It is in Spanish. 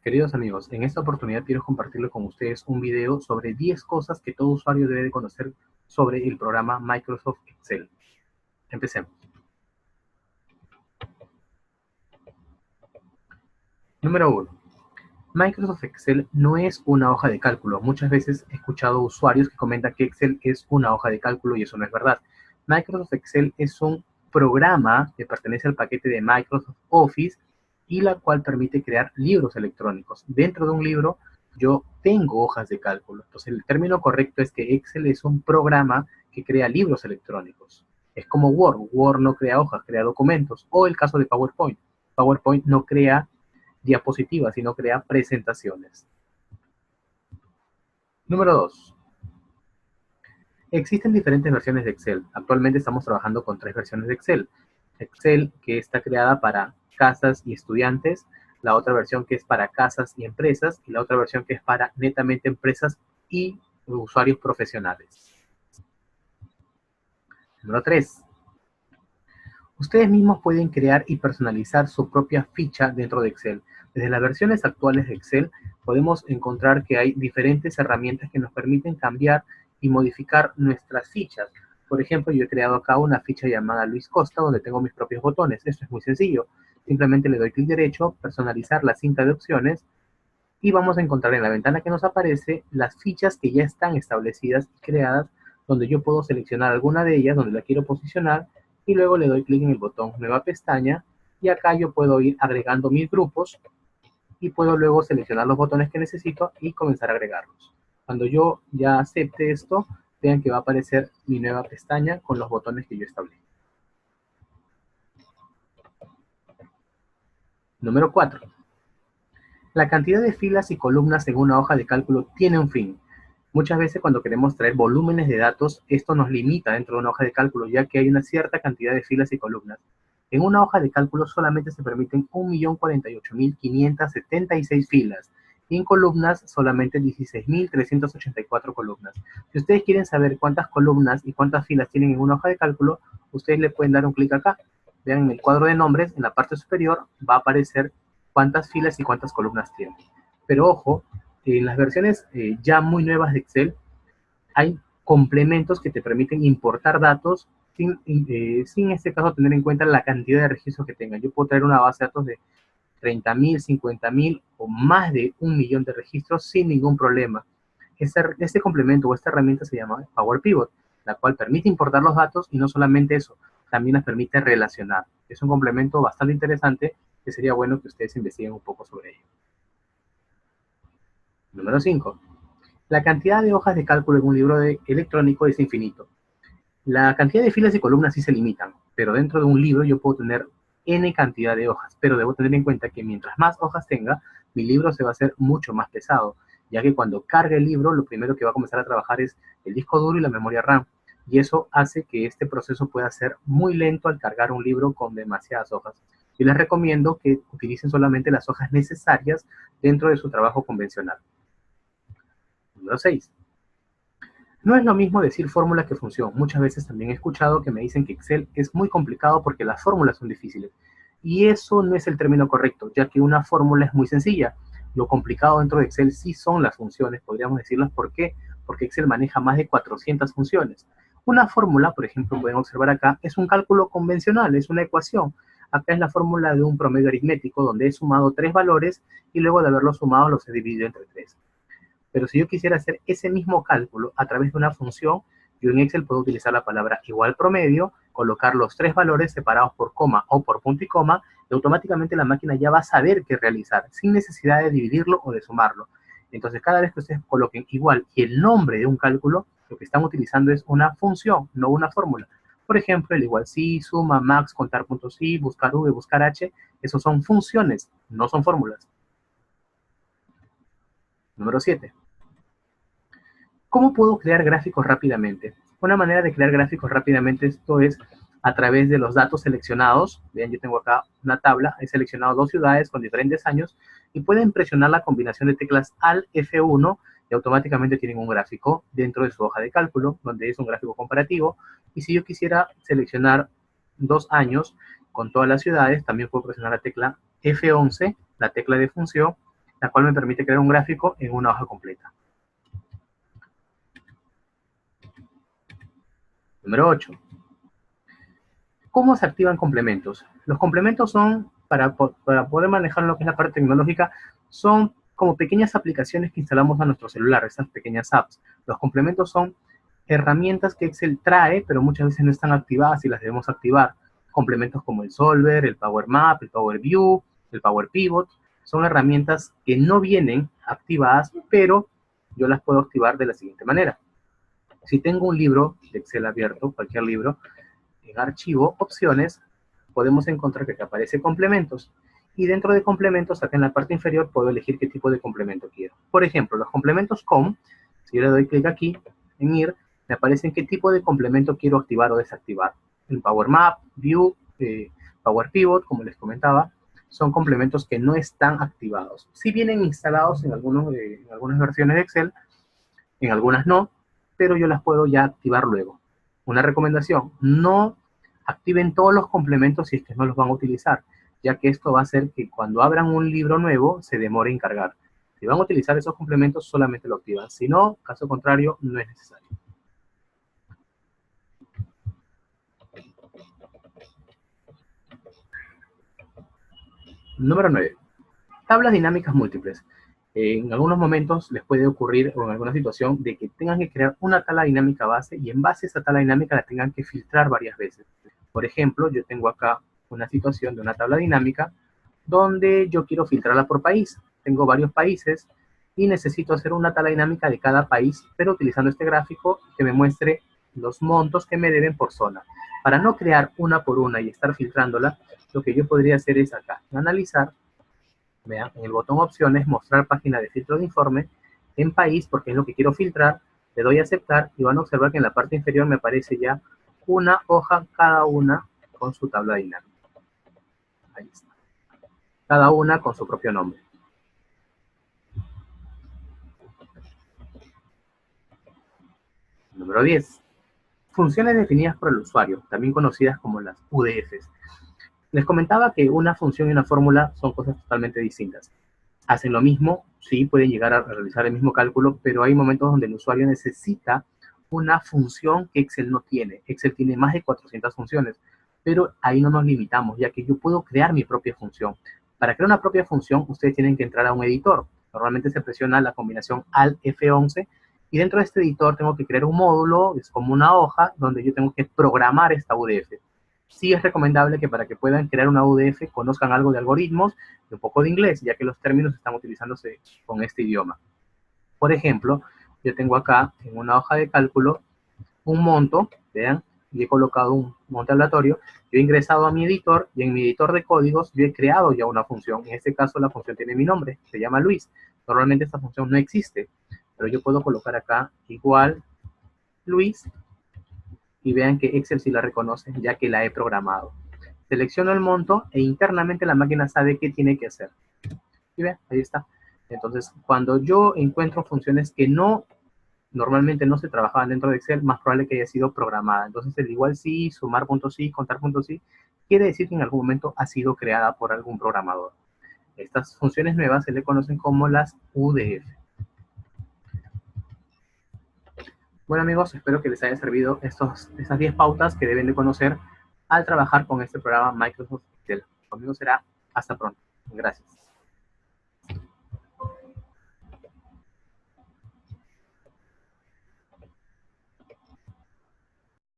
Queridos amigos, en esta oportunidad quiero compartirles con ustedes un video sobre 10 cosas que todo usuario debe conocer sobre el programa Microsoft Excel. Empecemos. Número 1. Microsoft Excel no es una hoja de cálculo. Muchas veces he escuchado usuarios que comentan que Excel es una hoja de cálculo y eso no es verdad. Microsoft Excel es un programa que pertenece al paquete de Microsoft Office y la cual permite crear libros electrónicos. Dentro de un libro yo tengo hojas de cálculo. Entonces el término correcto es que Excel es un programa que crea libros electrónicos. Es como Word. Word no crea hojas, crea documentos. O el caso de PowerPoint. PowerPoint no crea diapositivas, sino crea presentaciones. Número 2. Existen diferentes versiones de Excel. Actualmente estamos trabajando con 3 versiones de Excel. Excel, que está creada para casas y estudiantes, la otra versión que es para casas y empresas, y la otra versión que es para netamente empresas y usuarios profesionales. Número 3. Ustedes mismos pueden crear y personalizar su propia ficha dentro de Excel. Desde las versiones actuales de Excel podemos encontrar que hay diferentes herramientas que nos permiten cambiar y modificar nuestras fichas. Por ejemplo, yo he creado acá una ficha llamada Luis Costa, donde tengo mis propios botones. Esto es muy sencillo. Simplemente le doy clic derecho, personalizar la cinta de opciones, y vamos a encontrar en la ventana que nos aparece las fichas que ya están establecidas y creadas, donde yo puedo seleccionar alguna de ellas, donde la quiero posicionar, y luego le doy clic en el botón Nueva pestaña, y acá yo puedo ir agregando mis grupos, y puedo luego seleccionar los botones que necesito y comenzar a agregarlos. Cuando yo ya acepte esto, vean que va a aparecer mi nueva pestaña con los botones que yo establecí. Número 4. La cantidad de filas y columnas en una hoja de cálculo tiene un fin. Muchas veces cuando queremos traer volúmenes de datos, esto nos limita dentro de una hoja de cálculo, ya que hay una cierta cantidad de filas y columnas. En una hoja de cálculo solamente se permiten 1.048.576 filas, y en columnas solamente 16.384 columnas. Si ustedes quieren saber cuántas columnas y cuántas filas tienen en una hoja de cálculo, ustedes le pueden dar un clic acá. Vean en el cuadro de nombres, en la parte superior, va a aparecer cuántas filas y cuántas columnas tiene. Pero ojo, en las versiones ya muy nuevas de Excel, hay complementos que te permiten importar datos sin en este caso tener en cuenta la cantidad de registros que tengan. Yo puedo traer una base de datos de 30.000, 50.000 o más de 1.000.000 de registros sin ningún problema. Este complemento o esta herramienta se llama Power Pivot, la cual permite importar los datos y no solamente eso, también nos permite relacionar. Es un complemento bastante interesante que sería bueno que ustedes investiguen un poco sobre ello. Número 5. La cantidad de hojas de cálculo en un libro electrónico es infinito. La cantidad de filas y columnas sí se limitan, pero dentro de un libro yo puedo tener N cantidad de hojas, pero debo tener en cuenta que mientras más hojas tenga, mi libro se va a hacer mucho más pesado, ya que cuando cargue el libro, lo primero que va a comenzar a trabajar es el disco duro y la memoria RAM, y eso hace que este proceso pueda ser muy lento al cargar un libro con demasiadas hojas. Yo les recomiendo que utilicen solamente las hojas necesarias dentro de su trabajo convencional. Número 6. No es lo mismo decir fórmula que función. Muchas veces también he escuchado que me dicen que Excel es muy complicado porque las fórmulas son difíciles. Y eso no es el término correcto, ya que una fórmula es muy sencilla. Lo complicado dentro de Excel sí son las funciones, podríamos decirlas. ¿Por qué? Porque Excel maneja más de 400 funciones. Una fórmula, por ejemplo, pueden observar acá, es un cálculo convencional, es una ecuación. Acá es la fórmula de un promedio aritmético donde he sumado 3 valores y luego de haberlos sumado los he dividido entre 3. Pero si yo quisiera hacer ese mismo cálculo a través de una función, yo en Excel puedo utilizar la palabra igual promedio, colocar los 3 valores separados por coma o por punto y coma, y automáticamente la máquina ya va a saber qué realizar, sin necesidad de dividirlo o de sumarlo. Entonces, cada vez que ustedes coloquen igual y el nombre de un cálculo, lo que están utilizando es una función, no una fórmula. Por ejemplo, el igual si, suma, max, contar puntos si, buscar v, buscar h, esos son funciones, no son fórmulas. Número 7. ¿Cómo puedo crear gráficos rápidamente? Una manera de crear gráficos rápidamente esto es a través de los datos seleccionados. Vean, yo tengo acá una tabla, he seleccionado 2 ciudades con diferentes años y pueden presionar la combinación de teclas Alt F1 y automáticamente tienen un gráfico dentro de su hoja de cálculo, donde es un gráfico comparativo. Y si yo quisiera seleccionar 2 años con todas las ciudades, también puedo presionar la tecla F11, la tecla de función, la cual me permite crear un gráfico en una hoja completa. Número 8. ¿Cómo se activan complementos? Los complementos son, para poder manejar lo que es la parte tecnológica, son como pequeñas aplicaciones que instalamos a nuestro celular, esas pequeñas apps. Los complementos son herramientas que Excel trae, pero muchas veces no están activadas y las debemos activar. Complementos como el Solver, el Power Map, el Power View, el Power Pivot, son herramientas que no vienen activadas, pero yo las puedo activar de la siguiente manera. Si tengo un libro de Excel abierto, cualquier libro, en archivo, opciones, podemos encontrar que aparece complementos. Y dentro de complementos, acá en la parte inferior, puedo elegir qué tipo de complemento quiero. Por ejemplo, los complementos COM, si yo le doy clic aquí, en ir, me aparecen qué tipo de complemento quiero activar o desactivar. El Power Map, View, Power Pivot, como les comentaba, son complementos que no están activados. Sí vienen instalados en algunas versiones de Excel, en algunas no, pero yo las puedo ya activar luego. Una recomendación, no activen todos los complementos si es que no los van a utilizar, ya que esto va a hacer que cuando abran un libro nuevo se demore en cargar. Si van a utilizar esos complementos, solamente lo activan. Si no, caso contrario, no es necesario. Número 9. Tablas dinámicas múltiples. En algunos momentos les puede ocurrir, o en alguna situación, de que tengan que crear una tabla dinámica base y en base a esa tabla dinámica la tengan que filtrar varias veces. Por ejemplo, yo tengo acá una situación de una tabla dinámica donde yo quiero filtrarla por país. Tengo varios países y necesito hacer una tabla dinámica de cada país, pero utilizando este gráfico que me muestre los montos que me deben por zona. Para no crear una por una y estar filtrándola, lo que yo podría hacer es acá, analizar, vean, en el botón opciones, mostrar página de filtro de informe, en país, porque es lo que quiero filtrar, le doy a aceptar y van a observar que en la parte inferior me aparece ya una hoja cada una con su tabla dinámica. Ahí está. Cada una con su propio nombre. Número 10. Funciones definidas por el usuario, también conocidas como las UDFs. Les comentaba que una función y una fórmula son cosas totalmente distintas. Hacen lo mismo, sí, pueden llegar a realizar el mismo cálculo, pero hay momentos donde el usuario necesita una función que Excel no tiene. Excel tiene más de 400 funciones, pero ahí no nos limitamos, ya que yo puedo crear mi propia función. Para crear una propia función, ustedes tienen que entrar a un editor. Normalmente se presiona la combinación Alt F11 y dentro de este editor tengo que crear un módulo, es como una hoja, donde yo tengo que programar esta UDF. Sí es recomendable que para que puedan crear una UDF conozcan algo de algoritmos y un poco de inglés, ya que los términos están utilizándose con este idioma. Por ejemplo, yo tengo acá en una hoja de cálculo un monto, vean, y he colocado un monte aleatorio, yo he ingresado a mi editor y en mi editor de códigos yo he creado ya una función. En este caso la función tiene mi nombre, se llama Luis. Normalmente esta función no existe, pero yo puedo colocar acá igual Luis y vean que Excel sí la reconoce ya que la he programado. Selecciono el monto e internamente la máquina sabe qué tiene que hacer. Y vean, ahí está. Entonces, cuando yo encuentro funciones que normalmente no se trabajaban dentro de Excel, más probable que haya sido programada. Entonces, el igual sí, sumar puntos sí, contar puntos sí, quiere decir que en algún momento ha sido creada por algún programador. Estas funciones nuevas se le conocen como las UDF. Bueno amigos, espero que les haya servido esas 10 pautas que deben de conocer al trabajar con este programa Microsoft Excel. Conmigo será hasta pronto. Gracias.